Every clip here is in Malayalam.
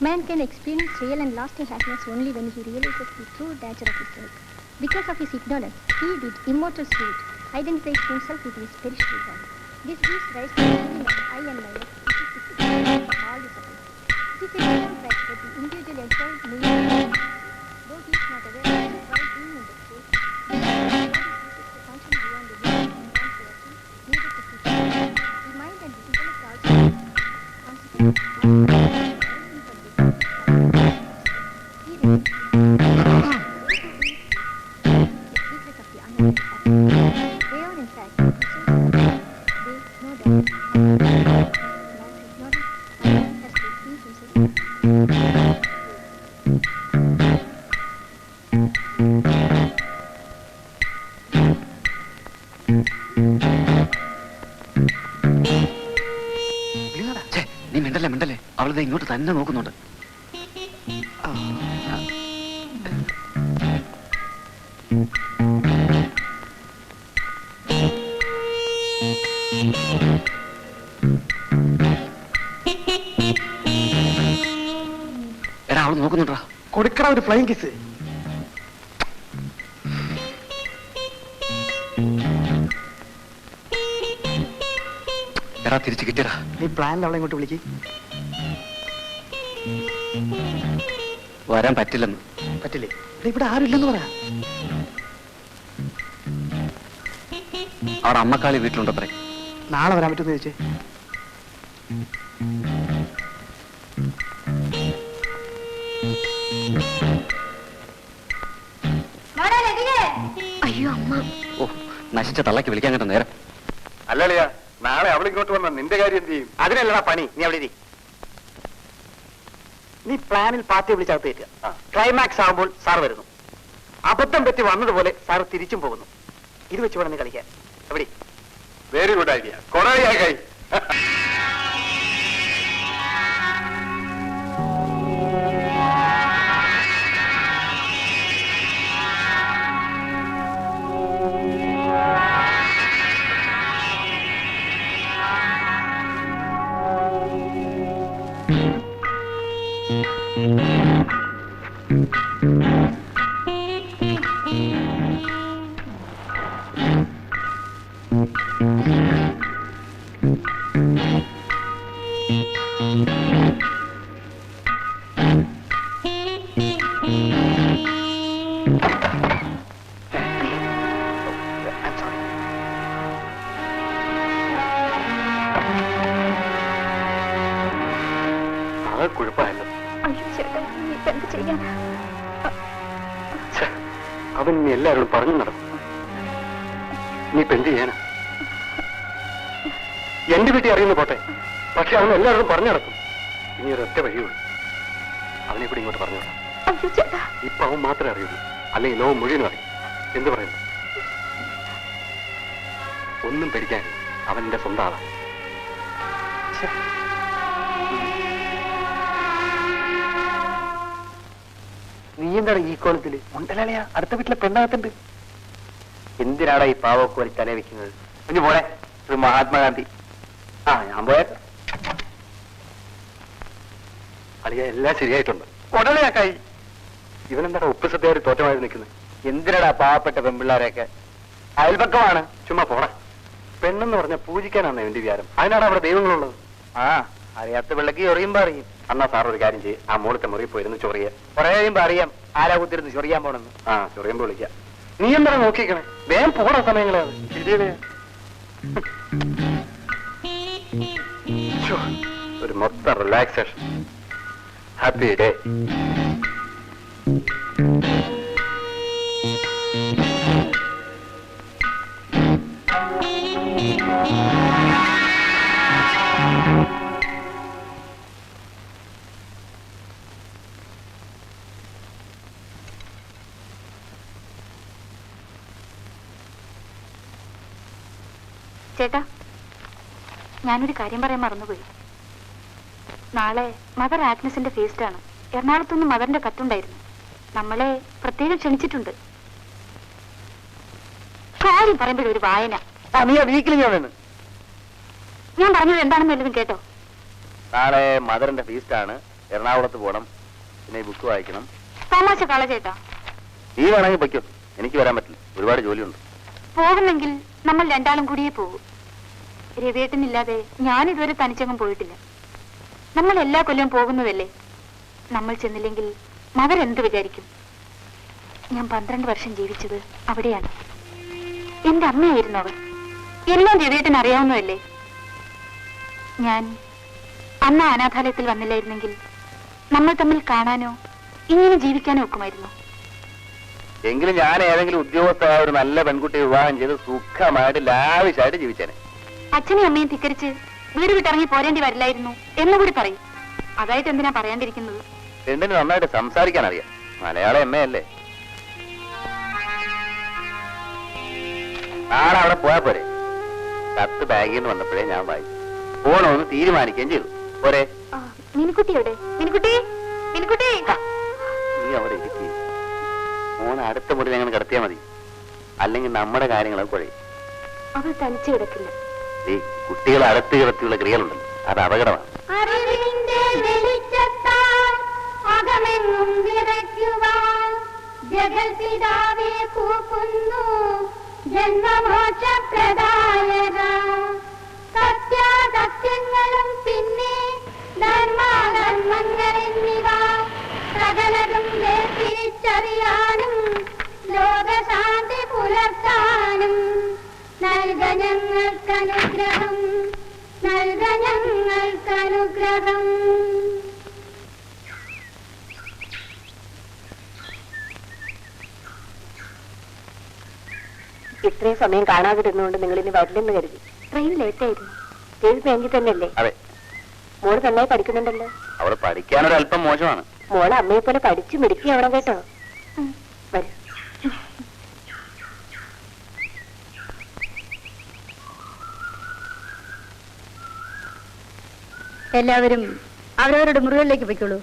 Man can experience real and lasting happiness only when he realizes the true nature of his life. Because of his ignorance, he, with immortal spirit, identifies himself with his perishable body. This gives rise to the feeling of I and my, which is the significance of all the suffering. It is a known fact that the individual enjoys millions, though he is not aware of it while being in the state. The body ceases to function beyond the limits of man's reaction needed to keep it. The mind and the intellect also consequently അവളത് ഇങ്ങോട്ട് തന്നെ നോക്കുന്നുണ്ട്. എടാ അവള് നോക്കുന്നുണ്ടാ, കൊടുക്കട ഒരു ഫ്ലൈങ് കിസ്. എടാ തിരിച്ചു കിട്ടിയടാ. നീ പ്ലാനിൽ അവളെ ഇങ്ങോട്ട് വിളിക്ക്. വരാൻ പറ്റില്ലെന്ന്. പറ്റില്ലേ? ഇവിടെ ആരുമില്ലെന്ന് പറയാ. അവിടെ അമ്മക്കാളി വീട്ടിലുണ്ടത്രേ. നാളെ വരാൻ പറ്റുമെന്ന് ചോദിച്ചേ. അയ്യോ അമ്മ. ഓ, നശിച്ച തള്ളക്ക് വിളിക്കാൻ കേട്ടോ നേരം. അല്ലളിയാ, നാളെ അവളിങ്ങോട്ട് വന്ന നിന്റെ കാര്യം എന്ത് ചെയ്യും? അതിനല്ലടാ പണി. നീ അവിടെ ഇരി. നീ പ്ലാനിൽ പാർട്ടിയെ വിളിച്ചകത്ത് കയറ്റുക. ക്ലൈമാക്സ് ആകുമ്പോൾ സാർ വരുന്നു. അബദ്ധം പറ്റി വന്നതുപോലെ സാർ തിരിച്ചും പോകുന്നു. ഇത് വെച്ച് വേണം നീ കളിക്കാൻ. എവിടെ? Very good idea. കൊറേ കൈ. കുഴപ്പമായല്ലോ. അവൻ നീ എല്ലാവരോടും പറഞ്ഞു നടക്കും. നീ ഇപ്പൊ എന്ത് ചെയ്യാനാ? എന്റെ വീട്ടിൽ അറിയുന്ന പോട്ടെ, പക്ഷെ അവൻ എല്ലാവരോടും പറഞ്ഞു നടക്കും. ഇനി ഒരൊറ്റ വഴിയുള്ളൂ, അവനെ കൂടി ഇങ്ങോട്ട് പറഞ്ഞു വിടാം. ഇപ്പൊ അവൻ മാത്രമേ അറിയുള്ളൂ, അല്ലെങ്കിൽ ലോകം മുഴുവനും അറിയും. എന്ത് പറയുന്നു? ഒന്നും പേടിക്കാൻ, അവൻ എന്റെ സ്വന്തം ആളാണ്. നീ എന്താണ് ഈ കോലത്തില്? ഉണ്ടല്ലയാ, അടുത്ത വീട്ടിലെ പെണ്ണകത്തുണ്ട്. എന്തിനാടാ ഈ പാവൊക്കെ വലി തല വെക്കുന്നത്? കുഞ്ഞു പോടെ, ഒരു മഹാത്മാഗാന്ധി. ആ ഞാൻ പോയേക്കാം. അളിയ എല്ലാം ശരിയായിട്ടുണ്ട്. കൊടലയാക്കായി. ഇവനെന്താടാ ഉപ്പ് സദ്യയായിട്ട് തോറ്റമായി നിൽക്കുന്നത്? എന്തിനാടാ പാവപ്പെട്ട പെൺപിള്ളാരെയൊക്കെ? അയൽപക്കമാണ്. ചുമ്മാ പോടാ. പെണ്ണെന്ന് പറഞ്ഞ പൂജിക്കാനാണ് എന്റെ വിചാരം. അതിനാണ് അവിടെ ദൈവങ്ങളുള്ളത്. ആ അറിയാത്ത പിള്ളക്ക് ചൊറിയുമ്പോ അറിയും. അന്നാ സാർ ഒരു കാര്യം ചെയ്യും, ആ മോളത്തെ മുറി പോയിരുന്നു ചൊറിയ. കുറെ കഴിയുമ്പോ അറിയാം ആരാ കുത്തിരുന്ന് ചൊറിയാൻ പോണെന്ന്. ആ ചൊറിയുമ്പോ വിളിക്കാം. നീ എന്താ നോക്കിക്കണേ? വേഗം പോണ സമയങ്ങളാണ്. ഒരു മൊത്തം റിലാക്സേഷൻ. Happy day. ചേട്ടാ, ഞാനൊരു കാര്യം പറയാൻ മറന്നുപോയി. നാളെ മദർ ആഗ്നസിന്റെ ഫീസ്റ്റാണ്. എറണാകുളത്തുനിന്ന് മദറിന്റെ കത്തുണ്ടായിരുന്നു. നമ്മളെ പ്രത്യേകം ക്ഷണിച്ചിട്ടുണ്ട്. കാര്യം പറയുമ്പോഴൊരു വായന. ഞാൻ പറഞ്ഞത് എന്താണെന്ന് വല്ലതും കേട്ടോ? നാളെ മദറിന്റെ ഫീസ്റ്റാണ്. എറണാകുളത്ത് പോകണം, പിന്നെ ഈ ബുക്ക് വായിക്കണം. തമാശ കള ചേട്ടാ. നീ വേണമെങ്കിൽ പൊയ്ക്കോ, എനിക്ക് വരാൻ പറ്റില്ല, ഒരുപാട് ജോലിയുണ്ട്. പോകുന്നെങ്കിൽ നമ്മൾ രണ്ടാളും കൂടിയേ പോകൂ. രവിയേട്ടനില്ലാതെ ഞാനിതുവരെ തനിച്ചങ്ങും പോയിട്ടില്ല. നമ്മൾ എല്ലാ കൊല്ലവും പോകുന്നതല്ലേ. നമ്മൾ ചെന്നില്ലെങ്കിൽ മകർ എന്ത് വിചാരിക്കും? ഞാൻ 12 വർഷം ജീവിച്ചത് അവിടെയാണ്. എന്റെ അമ്മയായിരുന്നു അവർ. എല്ലാം രവിയേട്ടൻ അറിയാവുന്നതല്ലേ. ഞാൻ അന്ന് അനാഥാലയത്തിൽ വന്നില്ലായിരുന്നെങ്കിൽ നമ്മൾ തമ്മിൽ കാണാനോ ഇങ്ങനെ ജീവിക്കാനോ ഒക്കുമായിരുന്നു. എങ്കിലും ഞാൻ ഏതെങ്കിലും ഉദ്യോഗസ്ഥ ഒരു നല്ല പെൺകുട്ടിയെ വിവാഹം ചെയ്ത് സുഖമായിട്ട് ലാവിശായിട്ട് ജീവിച്ചേനെ. അച്ഛനെയും അമ്മയും ധിക്കരിച്ച് വീട് വിട്ടിറങ്ങി പോരേണ്ടി വരില്ലായിരുന്നു എന്നുകൂടി പറയും. അതായിട്ട് എന്തിനാ പറയാണ്ടിരിക്കുന്നത്? പെണ്ണിന് നന്നായിട്ട് സംസാരിക്കാൻ അറിയാം, മലയാളം എമ്മയല്ലേ. നാളെ അവിടെ പോയാ പോരെ. കത്ത് ബാഗിൽ നിന്ന് വന്നപ്പോഴേ ഞാൻ വായിച്ചു. പോണോന്ന് തീരുമാനിക്കുകയും ചെയ്തു. പോരെ. മിനിക്കുട്ടി എവിടെ? മിനിക്കുട്ടി, മിനിക്കുട്ടി. നീ അവിടെ ഇരിക്കുക. മോനെ അടുത്ത മുറി ഞങ്ങൾ കിടത്തിയാ മതി, അല്ലെങ്കിൽ നമ്മുടെ കാര്യങ്ങളൊക്കെ കുഴയും. അവൾ തനിച്ചു കിടക്കില്ല. ഈ കുട്ടികളെ അടുത്ത് കിടത്തിയുള്ള ക്രിയകളുണ്ടല്ലോ, അത് അപകടമാണ്. സത്യാസത്യങ്ങളും പിന്നെ ധർമാധർമ്മങ്ങളെന്നിവ സകലതും വേർതിരിച്ചറിയാനും ലോകശാന്തി പുലർത്താനും നൽക ഞങ്ങൾക്കനുഗ്രഹം, നൽക ഞങ്ങൾക്കനുഗ്രഹം. ഇത്രയും സമയം കാണാതിരുന്നുകൊണ്ട് നിങ്ങൾ ഇനി വരില്ലെന്ന് കരുതി. ട്രെയിൻ ലേറ്റ് ആയിരുന്നു. ഏഴ് ബാങ്കിൽ തന്നെയല്ലേ? അതെ. മോള് നന്നായി പഠിക്കുന്നുണ്ടല്ലോ. അവള് പഠിക്കാനൊരല്പം മോശമാണ്. മോളെ അമ്മയെ പോലെ പഠിച്ചു മിടുക്കിയാവണം കേട്ടോ. വരൂ. എല്ലാവരും അവരവരുടെ മുറികളിലേക്ക് പോയിക്കോളൂ.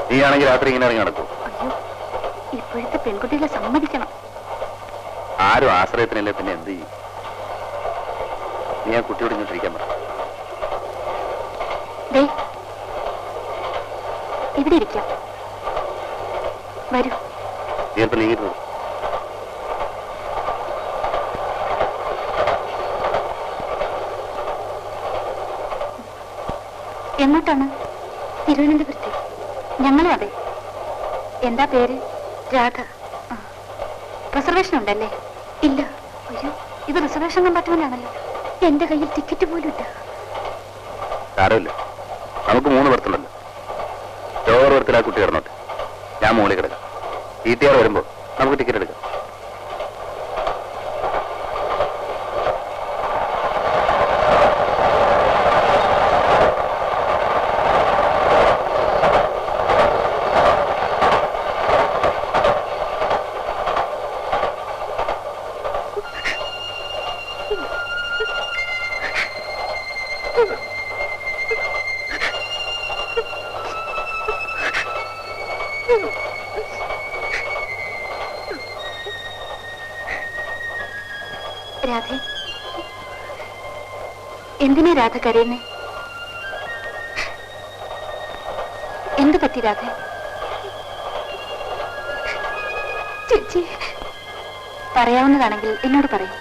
നീയാണെങ്കിൽ രാത്രി ഇങ്ങനെ ഇറങ്ങി നടക്കും. അയ്യോ, ഇപ്പോഴത്തെ പെൺകുട്ടികളെ സമ്മതിക്കണം. ആരും ആശ്രയത്തിനല്ലേ, പിന്നെ എന്ത് ചെയ്യും? നീ ആ കുട്ടിയോട് ഇങ്ങോട്ടിരിക്കാൻ പറ. ഇവിടെ ഇരിക്കാം. വരൂ. നീ അല്പം നീങ്ങിട്ട്. എങ്ങോട്ടാണ്? തിരുവനന്തപുരത്ത്. ഞങ്ങളും അതെ. എന്താ പേര്? രാധ. റിസർവേഷൻ ഉണ്ടല്ലേ? ഇല്ല. അയ്യോ, ഇത് റിസർവേഷൻ കമ്പാർട്ട്മെന്റാണല്ലോ. എന്റെ കയ്യിൽ ടിക്കറ്റ് പോലും ഇല്ല. സാരമില്ല, നമുക്ക് 3 ബർത്തുണ്ടല്ലോ. ലോവർ ബർത്തിൽ ആ കുട്ടി കിടന്നോട്ടെ, ഞാൻ മുകളിൽ കിടക്കാം. TTR വരുമ്പോ നമുക്ക് ടിക്കറ്റ് എടുക്കാം. രാധ, എന്തിനാ രാധ കരയുന്നേ? എന്ത് പറ്റി രാധ? ചേച്ചി, പറയാവുന്നതാണെങ്കിൽ എന്നോട് പറയും.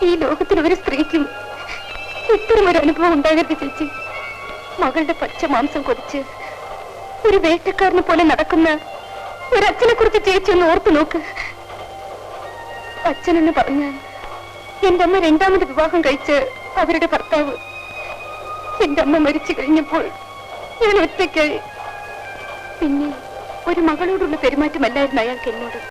ഈ ലോകത്തിൽ ഒരു സ്ത്രീക്കും ഇത്തരമൊരു അനുഭവം ഉണ്ടാകരുത് ചേച്ചി. മകളുടെ പച്ച മാംസം കൊതിച്ച് ഒരു വേട്ടക്കാരനെ പോലെ നടക്കുന്ന ഒരച്ഛനെ കുറിച്ച് ചേച്ചി ഒന്ന് ഓർത്തു നോക്ക്. അച്ഛനെന്ന് പറഞ്ഞാൽ എന്റെ അമ്മ 2ാമത് വിവാഹം കഴിച്ച് അവരുടെ ഭർത്താവ്. എന്റെ അമ്മ മരിച്ചു കഴിഞ്ഞപ്പോൾ ഞാൻ ഒറ്റയ്ക്കായി. പിന്നെ ഒരു മകളോടുള്ള പെരുമാറ്റമല്ലായിരുന്നു അയാൾക്ക് എന്നോട്.